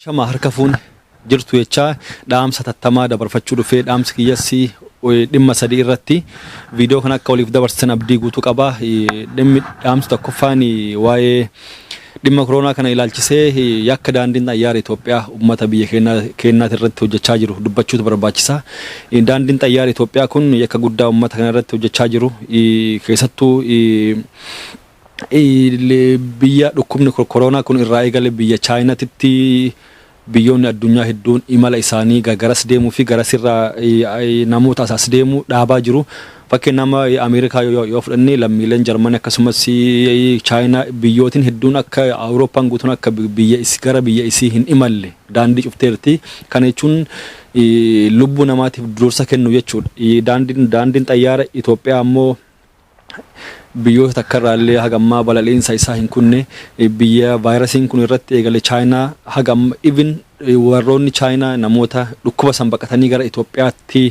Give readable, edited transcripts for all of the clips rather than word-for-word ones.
Shama harka fuun jirtu jechaa dhaamsa hatattamaa dabarfachuu dhufee dhaamsi kiyyasii dhimma sadii irratti viidiyoo kana akka waliif dabarsan abdii guutuu qaba. Dhimmi dhaamsa tokkoffaan waa'ee dhimma koronaa kana ilaalchisee yakka daandiin xayyaara Itoophiyaa uummata biyya keenyaati irratti hojjechaa jiru dubbachuutu barbaachisa. Daandiin xayyaara Itoophiyaa kun yakka guddaa uummata kana irratti hojjechaa jiru keessattuu biyya dhukkubni koronaa kun irraa eegale biyya Chaayinaatti biyyoonni addunyaa hedduun imala isaanii garas deemuu fi garasirraa namoota asaas deemuu dhaabaa jiru. Fakkeenya nama Ameerikaa yoo fudhannee lammiileen Jarmanii akkasumas Chaayinaa biyyootiin hedduun akka Awurooppaan guutuun akka gara biyya isii hin imalle daandii cufteerti. Kana jechuun lubbuu namaatiif dursa kennu jechuudha. Daandiin xayyaara Itoophiyaa ammoo biyyoota akkarraallee hagammaa balaliinsa isaa hin kunne biyya vaayirasiin kun irratti eegale Chaayinaa hagamma even warroonni Chaayinaa namoota dhukkuba san baqatanii gara Itoophiyaatti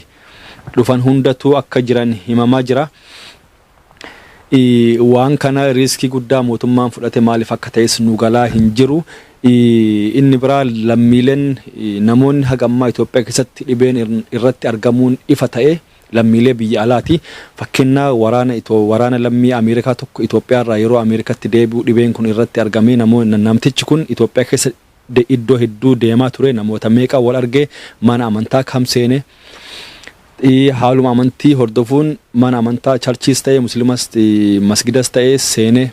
dhufan hundatu akka jiran himamaa jira. Waan kana riiskii guddaa mootummaan fudhate maaliif akka ta'es nu galaa hin jiru. Inni biraa lammiileen namoonni hagammaa Itoophiyaa keessatti dhibeen irratti argamuun ifa ta'e lammiilee biyya alaati. Fakkeenya waraana lammii Ameerikaa tokko Itoophiyaa irraa yeroo Ameerikaatti deebi'u dhibeen kun irratti argamee namtichi kun Itoophiyaa keessa iddoo hedduu deemaa ture. Namoota meeqa wal argee mana amantaa kam seene haaluma amantii hordofuun mana amantaa charchiis ta'e musliimas masgidas ta'e seene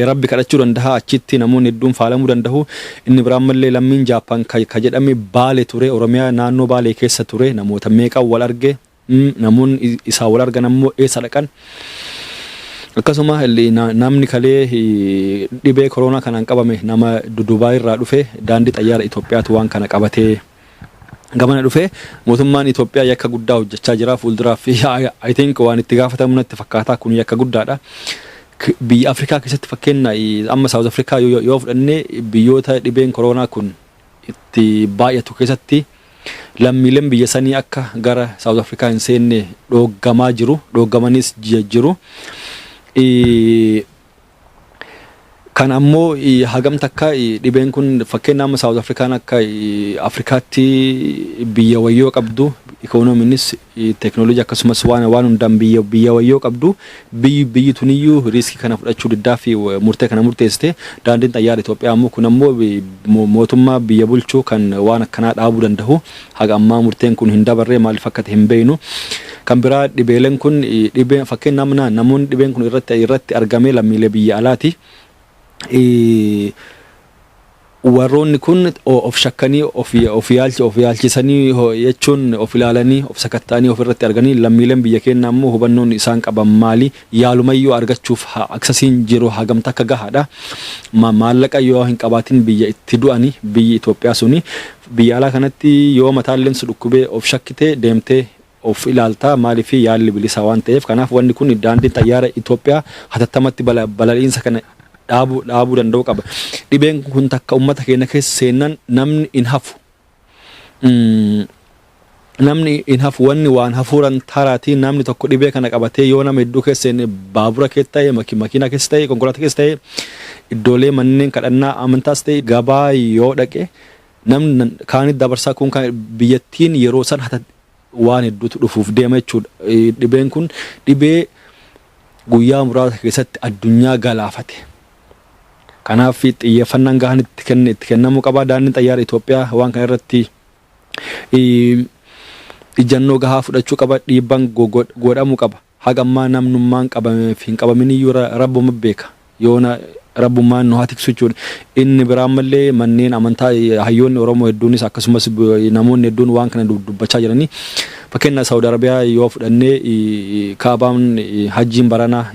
rabbi kadhachuu danda'a. Achitti namoonni hedduun faalamuu danda'u. Inni biraan mallee lammiin Jaappaan ka jedhame Baale ture, Oromiyaa naannoo Baalee keessa ture. Namoota meeqa wal arge namoonni isaa wal argan ammoo eessa dhaqan. Akkasuma namni kalee dhibee koronaa kanaan qabame nama Dubaay irraa dhufe daandii xayyaara Itoophiyaatu waan kana qabatee gamana dhufe. Mootummaan Itoophiyaa yakka guddaa hojjechaa jira fuulduraaf. I think waan itti gaafatamu natti fakkaataa kun yakka guddaadha. Biyya Afrikaa keessatti fakkeenya amma South Africa yoo fudhannee biyyoota dhibeen koronaa kun itti baay'atu keessatti lammiileen biyya sanii akka gara South Africa hin seenne dhooggamaa jiru. Dhooggamanis jiru. Kan ammoo hagam takka dhibeen kun fakkeenya amma South Afrikaan akka Afrikaatti biyya wayyoo qabdu ikoonomiinis teknooloojii akkasumas waan hundaan biyya wayyoo qabdu biyyi tuniyyuu riiskii kana fudhachuu diddaa fi murtee kana murteessite. Daandiin xayyaara Itoophiyaa ammoo kun ammoo mootummaa biyya bulchuu kan waan akkanaa dhaabuu danda'u. Haga ammaa murteen kun hin dabarree maaliif akka ta'e hin beeknu. Kan biraa dhibeeleen kun fakkeenya namoonni dhibeen kun irratti argamee lammiilee biyya alaati. Warroonni kun of shakkanii of yaalchisanii jechuun of ilaalanii of sakatta'anii of irratti arganii lammiileen biyya keenya ammoo hubannoon isaan qaban maali yaalumayyuu argachuuf aksasiin jiru hagamta akka gahaadha. Maallaqa yoo hin qabaatin biyya itti du'anii biyyi Itoophiyaa suni biyya alaa kanatti yoo mataalleen su dhukkubee of shakkite deemtee of ilaaltaa maaliif yaalli bilisaa waan ta'eef. Kanaaf wanni kun daandiin xayyaara Itoophiyaa hatattamatti balaliinsa kana dhaabuu danda'u qaba. Dhibeen kun takka uummata keenya keessa seenan namni hin hafu. Namni hin hafu wanni waan hafuuran taraatii namni tokko dhibee kana qabatee yoo nama hedduu keessa seene baabura keessa ta'e makiinaa keessa ta'e konkolaataa keessa ta'e iddoolee manneen kadhannaa amantaas ta'e gabaa yoo dhaqe namni kaanitti dabarsaa kun kan biyyattiin yeroo san waan hedduutu dhufuuf deema jechuudha. Dhibeen kun dhibee guyyaa muraasa keessatti addunyaa galaafate. Kanaaf xiyyeeffannaan gahaan itti kennamuu qaba. Daandiin xayyaara Itoophiyaa waan kana irratti ijannoo gahaa fudhachuu qaba. Dhiibbaan godhamuu qaba. Hagammaa namnummaan qabameef hin qabaminiyyuu rabbuma beeka. Yoona rabbummaan nu haa tiksu jechuudha. Inni biraan mallee manneen amantaa hayyoonni Oromoo hedduunis akkasumas namoonni hedduun waan kana dubbachaa jiranii. Fakkeenya Saudi Arabiyaa yoo fudhannee kaabaan hajjiin baranaa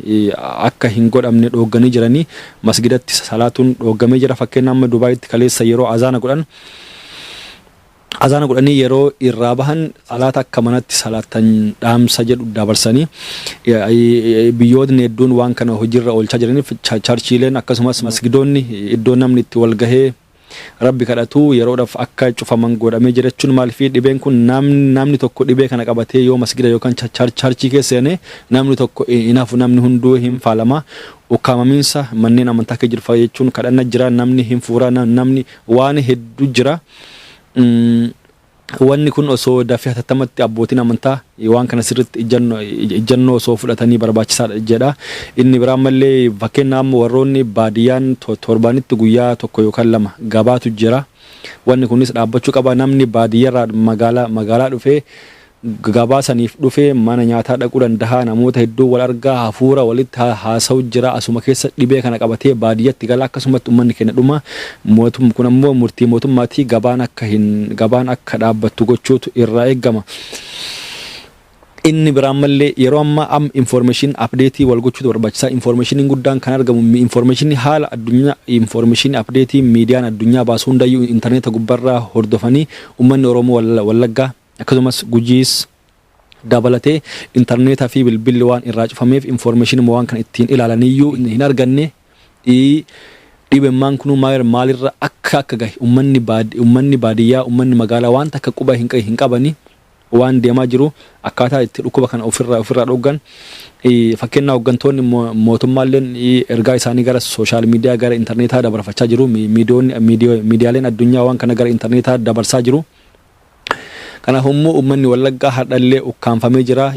akka hin godhamne dhoogganii jiranii masgidatti salaatuun dhooggamee jira. Fakkeenya amma Dubaayitti kaleessa yeroo azaana godhanii yeroo irraa bahan salaata akka manatti salaatan dhaamsa jedhu dabarsanii biyyoonni hedduun waan kana hojiirra oolchaa jiraniif charchiileen akkasumas masgidoonni iddoo namni itti wal gahee rabbi kadhatu yeroodhaaf akka cufaman godhamee jira jechuun maaliif dhibeen kun namni tokko dhibee kana qabatee yoo masgida yookaan charchii keessa seene namni tokko inaafu namni hunduu hin faalama ukkaamamiinsa manneen amantaa keessa jiru jechuun kadhanna jira namni hin fuura namni waan hedduu jira. Wanni kun osoo dafee hatattamatti abbootiin amantaa waan kana sirriitti ijannoo osoo fudhatanii barbaachisaadha jedha. Inni biraan mallee fakkeenyaaf warroonni baadiyyaan torbaanitti guyyaa tokko yookaan lama gabaatu jira. Wanni kunis dhaabbachuu qaba. Namni baadiyyaarraa magaalaa dhufee gabaa saniif dhufee mana nyaataa dhaquu danda'a. Namoota hedduu wal argaa hafuura walitti haasa'u jira. Asuma keessa dhibee kana qabatee baadiyyatti gala akkasumatti uummanni keenya dhuma. Kun ammoo murtii mootummaatii gabaan akka dhaabbattu gochuutu irraa eegama. Inni biraan mallee yeroo ammaa information update wal gochuutu barbaachisaa. Information guddaan kan argamu information haala addunyaa information update miidiyaan addunyaa baasu hundayyuu interneeta gubbarraa hordofanii uummanni Oromoo Wallaggaa akkasumas Gujiis dabalatee interneetaa fi bilbilli waan irraa cufameef information waan kan ittiin ilaalaniyyuu hin arganne. Dhibeen kun maalirra akka gahe uummanni baadiyyaa uummanni magaalaa waan akka quba hin qabani waan deemaa jiru akkaataa itti dhukkuba kana ofirraa dhoggan. Fakkeenyaaf hooggantoonni mootummaalleen ergaa isaanii gara sooshaal miidiyaa gara interneetaa dabarfachaa jiru. Miidiyaaleen addunyaa waan kana gara interneetaa dabarsaa jiru. Kanaaf immoo uummanni Wallaggaa hardhallee ukkaanfamee jira.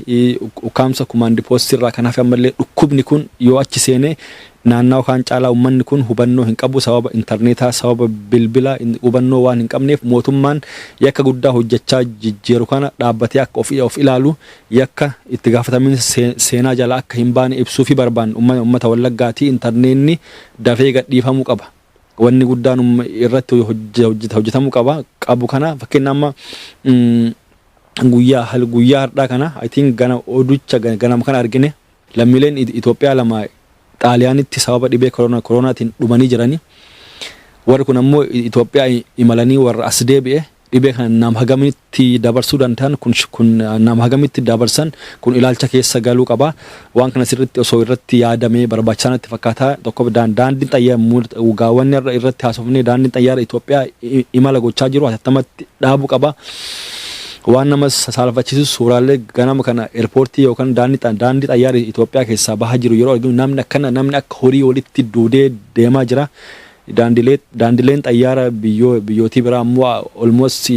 Ukkaamsa command post irraa kanaaf ammallee dhukkubni kun yoo achi seene naannoo kan caalaa uummanni kun hubannoo hin qabu sababa interneetaa sababa bilbila hubannoo waan hin qabneef mootummaan yakka guddaa hojjechaa jijjiiru kana dhaabbatee akka of ilaalu yakka itti gaafataminsa seenaa jala akka hin baane ibsuu fi barbaan uummata Wallaggaatii interneenni dafee gadhiifamuu qaba. Wanni guddaan irratti hojjetamuu qabu kana fakkeenyaaf guyyaa har'aa kana I think ganama kana argine lammiileen Itoophiyaa lama Xaaliyaanitti sababa dhibee koronaatiin dhumanii jirani. Warri kun ammoo Itoophiyaa imalanii warra as deebi'e dhibee kana nama hagamitti dabarsuu danda'an kun nama hagamitti dabarsan kun ilaalcha keessa galuu qaba. Waan kana sirriitti osoo irratti yaadamee barbaachisaa natti fakkaata. Tokko daandiin xayyaara ugaawwan irratti haasofnee daandiin xayyaara Itoophiyaa imala gochaa jiru hatattamatti dhaabuu qaba. Waan nama saalfachiisu suuraalee ganama kana airportii yookaan daandii xayyaara Itoophiyaa keessaa bahaa jiru yeroo arginu namni akka horii walitti duudee deemaa jira. Daandileen xayyaara biyyootii biraa ammoo almost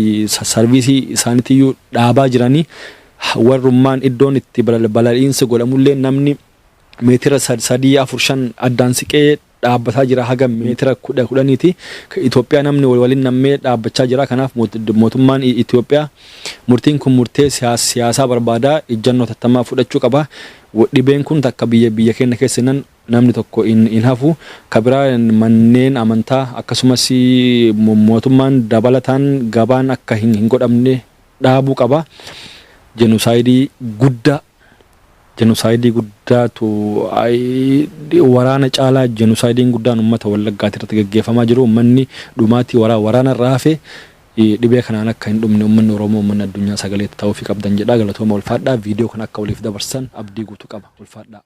sarviisii isaaniitiyyuu dhaabaa jiranii. Warrummaan iddoon itti balaliinsa godhamullee namni meetira 3-4-5 addaan siqee dhaabbataa jira haga meetira 10 Itoophiyaa namni waliin nammee dhaabbachaa jira. Kanaaf mootummaan Itoophiyaa murtiin kun murtee siyaasaa barbaada ijannoo hatattamaa fudhachuu qaba. Dhibeen kun takka biyya keenya keessa namni tokko hin hafu kabiraa manneen amantaa akkasumas mootummaan dabalataan gabaan akka hin godhamne dhaabuu qaba. Jenosaayidii guddaatu waraana caalaa jenusaayidiin guddaan uummata Wallaggaatii irratti gaggeeffamaa jiru. Uummanni dhumaatii waraana irraa hafe dhibee kanaan akka hin dhumne uummanni Oromoo uummanni addunyaa sagalee ta'uu fi qabdan jedha. Galatooma ulfaadhaa. Viidiyoo kan akka waliif dabarsan abdii guutuu qaba. Ulfaadhaa.